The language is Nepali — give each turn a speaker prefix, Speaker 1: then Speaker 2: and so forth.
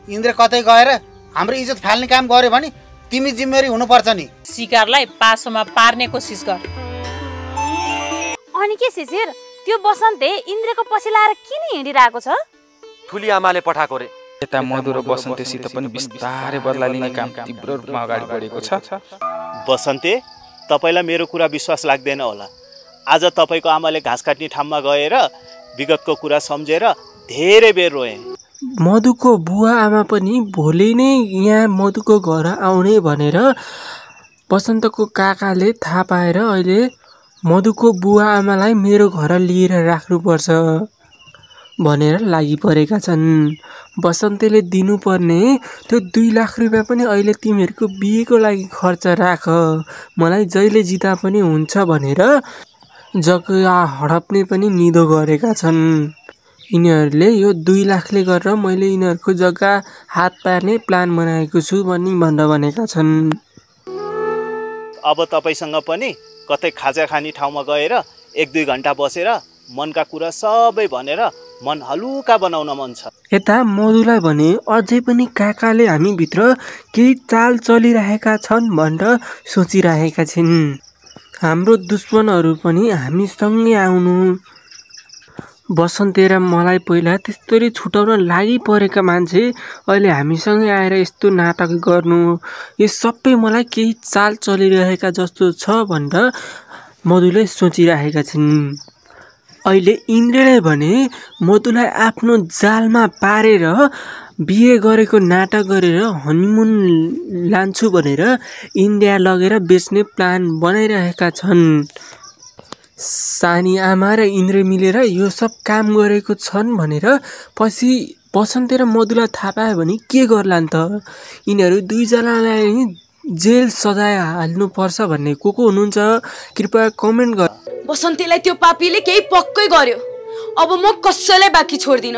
Speaker 1: इन्द्र कतै गएर हाम्रो इज्जत फाल्ने काम गर्यो भने तिमी जिम्मेवारी हुनुपर्छ नि।
Speaker 2: शिकारलाई पासोमा पार्ने कोसिस गर।
Speaker 3: अनि के शिशिर, त्यो बसन्ते इन्द्रको पछि लाएर किन हिँडिरहेको छ?
Speaker 4: ठुली आमाले पठाएको रे।
Speaker 5: यता मधु र बसन्तेसित पनि बिस्तारै बदला लिने काम तीव्र रूपमा अगाडि बढेको छ।
Speaker 6: बसन्ते, तपाईलाई मेरो कुरा विश्वास लाग्दैन होला। आज तपाईको आमाले घाँस काट्ने ठाउँमा गएर विगतको कुरा सम्झेर धेरै बेर रोए।
Speaker 7: मधुको बुवा आमा पनि भोलि नै यहाँ मधुको घर आउने भनेर बसन्तको काकाले थाहा पाएर अहिले मधुको बुवा आमालाई मेरो घर लिएर राख्नुपर्छ भनेर लागि परेका छन्। बसन्तेले दिनुपर्ने त्यो 2 लाख रुपियाँ पनि अहिले तिमीहरूको बिहेको लागि खर्च राख, मलाई जहिले जिता पनि हुन्छ भनेर जग्गा हडप्ने पनि निदो गरेका छन्। यिनीहरूले यो 2 लाखले गरेर मैले यिनीहरूको जग्गा हात पार्ने प्लान बनाएको छु भनेका छन्।
Speaker 6: अब तपाईसँग पनि कतै खाजा खाने ठाउँमा गएर 1-2 घण्टा बसेर मनका कुरा सबै भनेर मन हलुका बनाउन मन छ।
Speaker 7: यता मधुलाई भने अझै पनि काकाले हामीभित्र केही चाल चलिरहेका छन् भनेर सोचिरहेका छिन्। हाम्रो दुश्मनहरू पनि हामीसँगै आउनु। बसन्ते र मलाई पहिला त्यस्तरी छुटाउन लागि परेका मान्छे अहिले हामीसँगै आएर यस्तो नाटक गर्नु, यो सबै मलाई केही चाल चलिरहेका जस्तो छ भनेर मधुले सोचिरहेका छिन्। अहिले इन्द्रले भने मधुलाई आफ्नो जालमा पारेर बिहे गरेको नाटक गरेर हनीमुन लान्छु भनेर इन्डिया लगेर बेच्ने प्लान बनाइरहेका छन्। सानी आमा र इन्द्र मिलेर यो सब काम गरेको छन् भनेर पछि बसन्ते र मधुलाई थाहा पायो भने के गर्लान् त? यिनीहरू 2 जनालाई जेल सजाय हाल्नुपर्छ भन्ने को हुनुहुन्छ कृपया कमेन्ट गर।
Speaker 8: बसन्तीलाई त्यो पापीले केही पक्कै गर्यो। अब म कसैलाई बाँकी छोड्दिन।